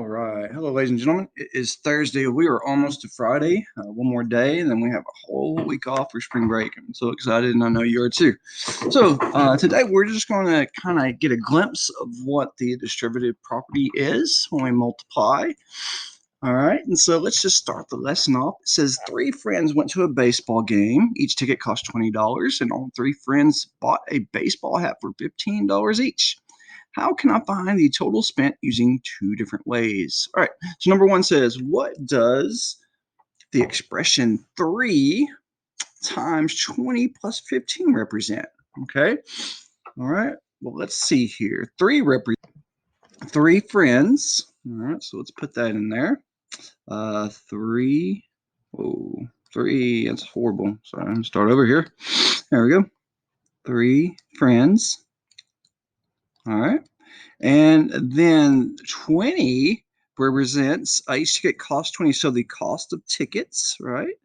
All right. Hello, ladies and gentlemen. It is Thursday. We are almost to Friday. One more day, and then we have a whole week off for spring break. I'm so excited, and I know you are too. So today we're just going to kind of get a glimpse of what the distributive property is when we multiply. All right, and so let's just start the lesson off. It says 3 friends went to a baseball game. Each ticket cost $20, and all 3 friends bought a baseball hat for $15 each. How can I find the total spent using 2 different ways? All right, so number 1 says, what does the expression 3 times 20 plus 15 represent? Okay, all right, well, let's see here. 3 represents 3 friends. All right, so let's put that in there. 3, oh, 3, that's horrible. Sorry, I'm going to start over here. There we go. 3 friends. All right. And then 20 represents each ticket costs 20. So the cost of tickets, right?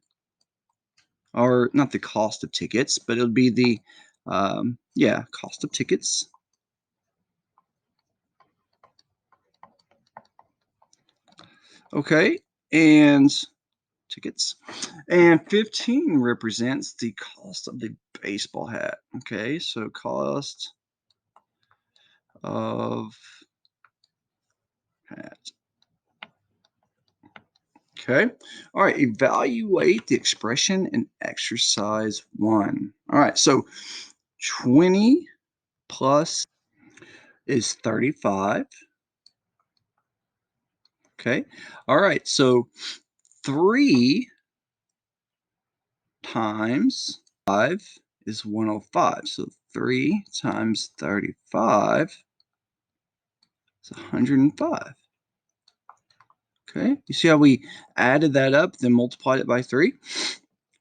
Or not the cost of tickets, but it'll be the, cost of tickets. Okay. And tickets. And 15 represents the cost of the baseball hat. Okay. So cost of hat. Okay. All right. Evaluate the expression in exercise 1. All right. So 20 plus is 35. Okay. All right. So 3 times 5 is 105. So 3 times 35 is 105. Okay. You see how we added that up, then multiplied it by 3?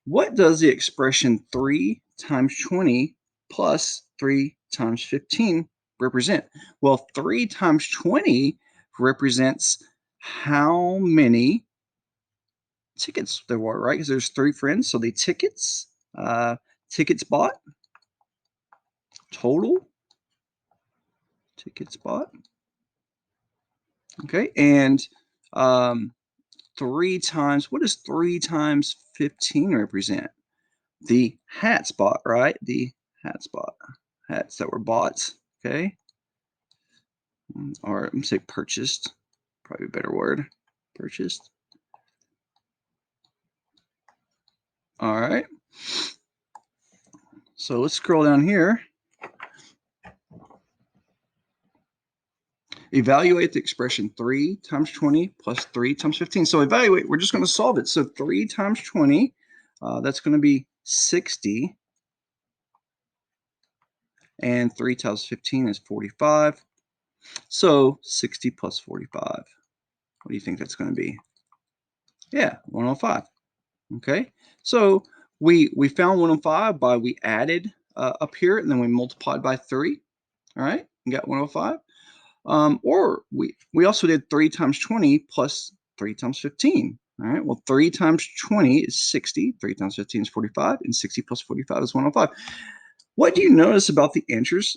What does the expression 3 times 20 plus 3 times 15 represent? Well, 3 times 20 represents how many tickets there were, right? Because there's 3 friends, so the tickets, tickets bought, total tickets bought. Okay, and 3 times, what does 3 times 15 represent? The hats bought, right? The hats bought, hats that were bought, okay? Or let me say purchased, probably a better word, purchased. All right. So let's scroll down here. Evaluate the expression 3 times 20 plus 3 times 15. So evaluate, we're just going to solve it. So 3 times 20, that's going to be 60. And 3 times 15 is 45. So 60 plus 45. What do you think that's going to be? Yeah, 105. Okay, so we found 105 by we added up here, and then we multiplied by 3. All right, and got 105. Or we also did 3 times 20 plus 3 times 15. All right, well, 3 times 20 is 60. 3 times 15 is 45. And 60 plus 45 is 105. What do you notice about the answers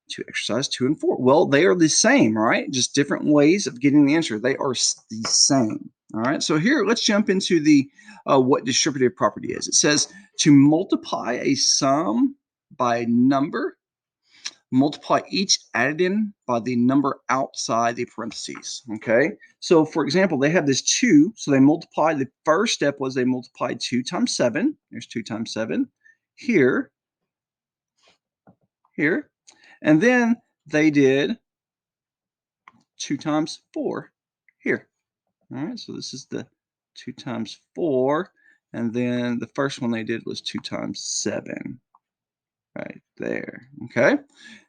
to exercise 2 and 4? Well, they are the same, right? Just different ways of getting the answer. They are the same. All right, so here, let's jump into the what distributive property is. It says to multiply a sum by a number, multiply each added in by the number outside the parentheses. Okay, so for example, they have this 2, so they multiplied. The first step was they multiplied 2 times 7. There's 2 times 7 here, and then they did 2 times 4 here. All right, so this is the 2 times 4, and then the first one they did was 2 times 7 right there. Okay,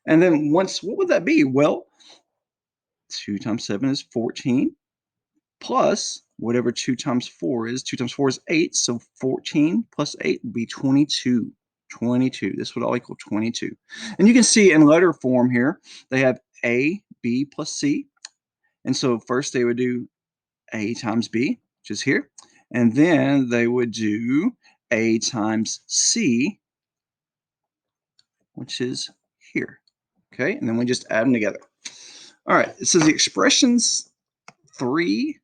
and then what would that be? Well, 2 times 7 is 14, plus whatever 2 times 4 is. 2 times 4 is 8, so 14 plus 8 would be 22. 22. This would all equal 22. And you can see in letter form here, they have A, B plus C. And so first they would do A times B, which is here. And then they would do A times C, which is here. Okay, and then we just add them together. All right, it says the expressions 3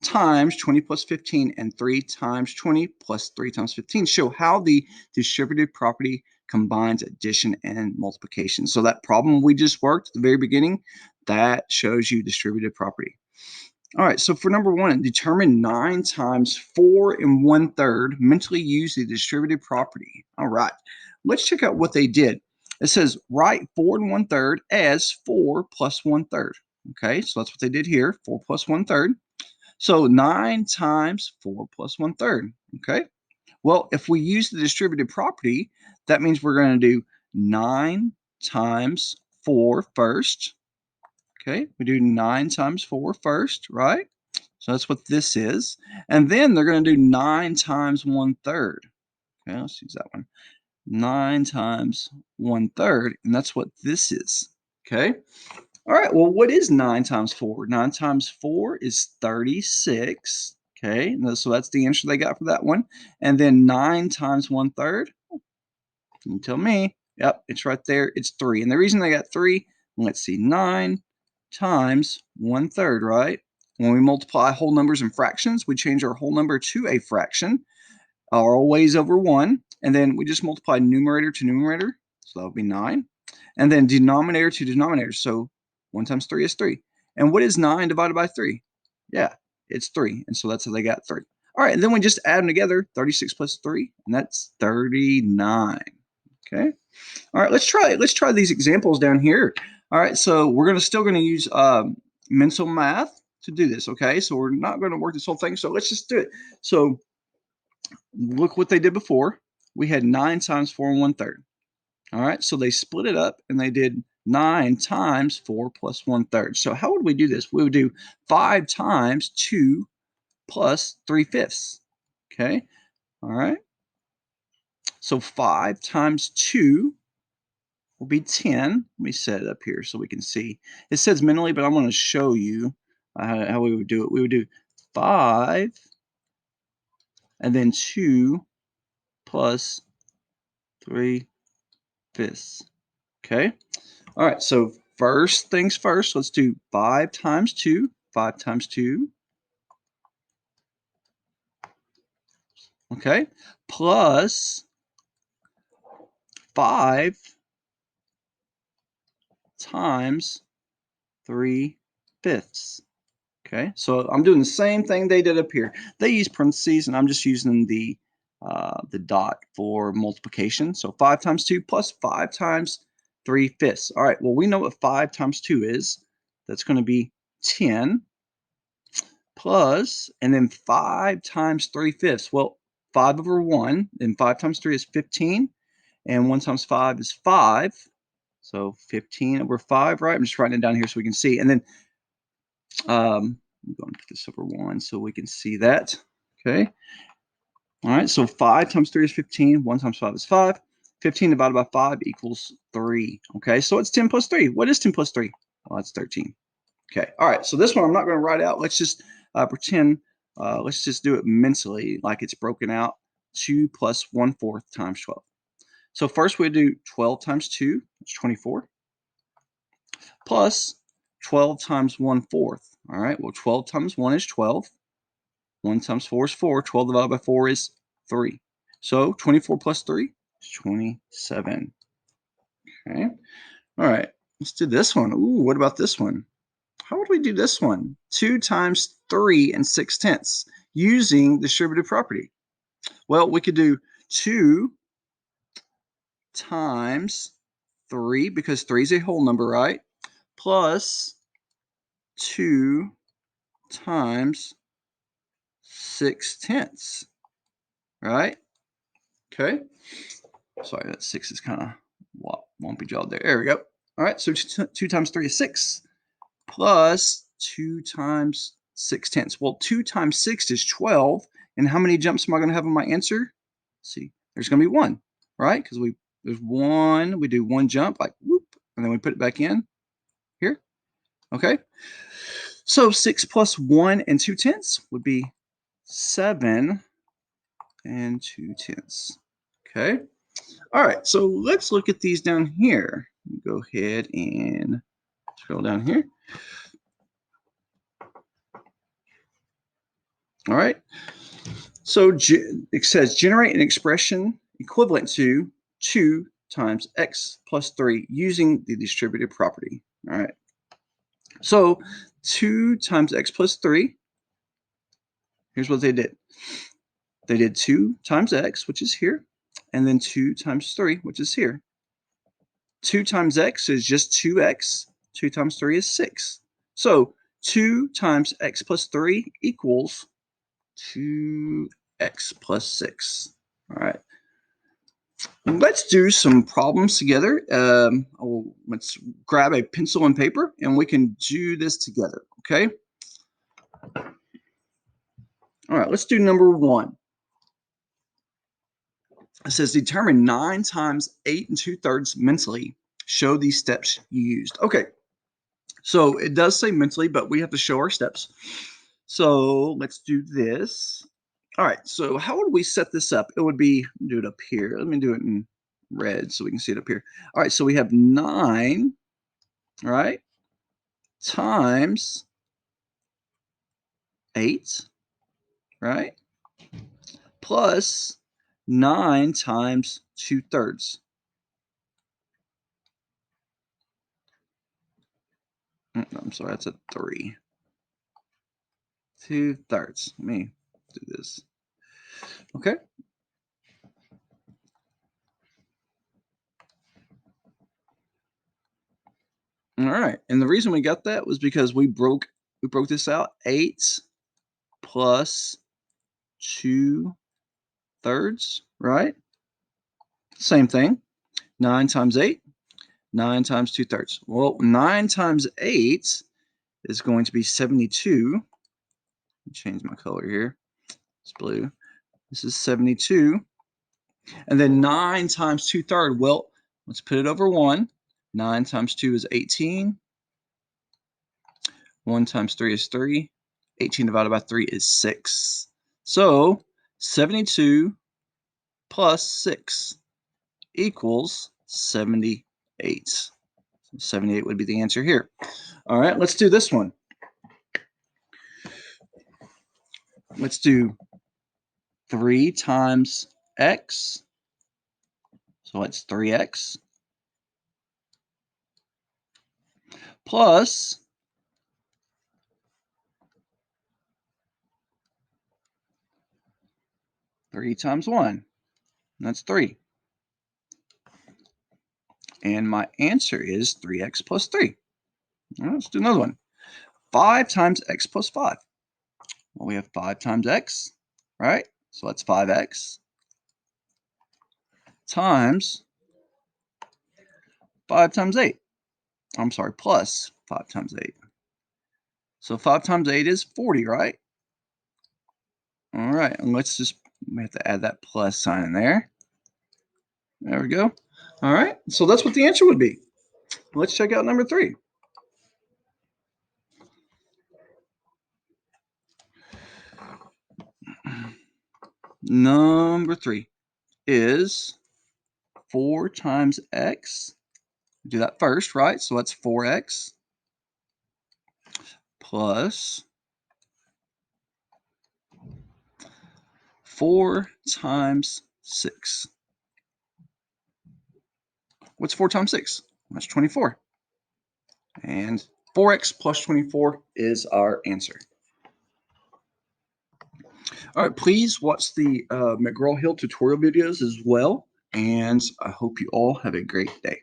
times 20 plus 15 and 3 times 20 plus 3 times 15 show how the distributive property combines addition and multiplication. So that problem we just worked at the very beginning, that shows you distributive property. All right, so for number 1, determine 9 times 4 and 1/3. Mentally use the distributive property. All right, let's check out what they did. It says write 4 and 1/3 as 4 plus 1/3. Okay, so that's what they did here, 4 plus 1/3. So 9 times 4 plus 1/3. Okay, well, if we use the distributive property, that means we're going to do 9 times 4 first. Okay, we do 9 times 4 first, right? So that's what this is. And then they're going to do 9 times 1/3. Okay, let's use that one. 9 times 1/3, and that's what this is. Okay. All right, well, what is 9 times 4? 9 times 4 is 36. Okay, so that's the answer they got for that one. And then 9 times 1/3, you tell me. Yep, it's right there. It's 3. And the reason they got 3, let's see, 9 times 1/3, right? When we multiply whole numbers and fractions, we change our whole number to a fraction, always over 1. And then we just multiply numerator to numerator. So that would be 9. And then denominator to denominator. So 1 times 3 is 3. And what is 9 divided by 3? Yeah, it's 3. And so that's how they got 3. All right, and then we just add them together, 36 plus 3, and that's 39. Okay. All right, let's try these examples down here. All right, so we're still gonna use mental math to do this. Okay, so we're not going to work this whole thing. So let's just do it. So look what they did before. We had 9 times 4 and 1/3. All right, so they split it up and they did 9 times 4 plus 1/3. So how would we do this? We would do 5 times 2 plus 3/5. Okay, all right. So 5 times 2 will be 10. Let me set it up here so we can see. It says mentally, but I'm going to show you how we would do it. We would do 5 and then 2 plus 3/5. Okay. All right. So first things first, let's do 5 times 2. 5 times 2. Okay. Plus 5 times 3/5. Okay, so I'm doing the same thing they did up here. They use parentheses, and I'm just using the dot for multiplication. So 5 times 2 plus 5 times 3/5. All right, well, we know what 5 times 2 is. That's going to be 10 plus, and then 5 times 3/5. Well, 5 over 1, and 5 times 3 is 15, and 1 times 5 is 5. So 15 over 5, right? I'm just writing it down here so we can see. And then I'm going to put this over 1 so we can see that. Okay. All right. So 5 times 3 is 15. 1 times 5 is 5. 15 divided by 5 equals 3. Okay. So it's 10 plus 3. What is 10 plus 3? Well, that's 13. Okay. All right. So this one I'm not going to write out. Let's just pretend. Let's just do it mentally like it's broken out. 2 plus 1/4 times 12. So first we do 12 times 2, it's 24, plus 12 times 1/4. All right, well, 12 times 1 is 12. 1 times 4 is 4. 12 divided by 4 is 3. So 24 plus 3 is 27. Okay. All right, let's do this one. Ooh, what about this one? How would we do this one? 2 times 3 and 6/10 using distributive property. Well, we could do 2 times 3, because 3 is a whole number, right? Plus 2 times 6/10, right? Okay. Sorry, that 6 is kind of wumpy jawed there. There we go. All right, so 2 times 3 is 6, plus 2 times 6/10. Well, 2 times 6 is 12. And how many jumps am I going to have in my answer? Let's see, there's going to be 1, right? Because there's 1. We do 1 jump, like whoop, and then we put it back in here. Okay. So 6 plus 1 and 2/10 would be 7 and 2/10. Okay. All right, so let's look at these down here. Go ahead and scroll down here. All right. So it says generate an expression equivalent to 2 times x plus 3 using the distributive property. All right. So 2 times x plus 3, here's what they did. They did 2 times x, which is here, and then 2 times 3, which is here. 2 times x is just 2x. 2 times 3 is 6. So 2 times x plus 3 equals 2x plus 6. All right. Let's do some problems together. Let's grab a pencil and paper, and we can do this together, okay? All right, let's do number 1. It says determine 9 times 8 and 2/3 mentally. Show these steps you used. Okay, so it does say mentally, but we have to show our steps. So let's do this. All right, so how would we set this up? It would be, do it up here. Let me do it in red so we can see it up here. All right, so we have 9, right, times 8, right, plus 9 times 2/3. I'm sorry, that's a 3. 2/3. Let me do this. Okay. All right. And the reason we got that was because we broke this out. 8 plus 2/3, right? Same thing. 9 times 8, 9 times 2/3. Well, 9 times 8 is going to be 72. Let me change my color here. It's blue. This is 72. And then 9 times 2/3. Well, let's put it over 1. 9 times 2 is 18. 1 times 3 is 3. 18 divided by 3 is 6. So 72 plus 6 equals 78. 78 would be the answer here. All right, let's do this one. Let's do 3 times x. So it's 3x plus 3 times 1. That's 3. And my answer is 3x plus 3. All right, let's do another one. 5 times x plus 5. Well, we have 5 times x, right? So that's 5x times 5 times 8. I'm sorry, plus 5 times 8. So 5 times 8 is 40, right? All right, and we have to add that plus sign in there. There we go. All right, so that's what the answer would be. Let's check out number 3. Number 3 is 4 times x. Do that first, right? So that's 4x plus 4 times 6. What's 4 times 6? That's 24. And 4x plus 24 is our answer. All right, please watch the McGraw-Hill tutorial videos as well. And I hope you all have a great day.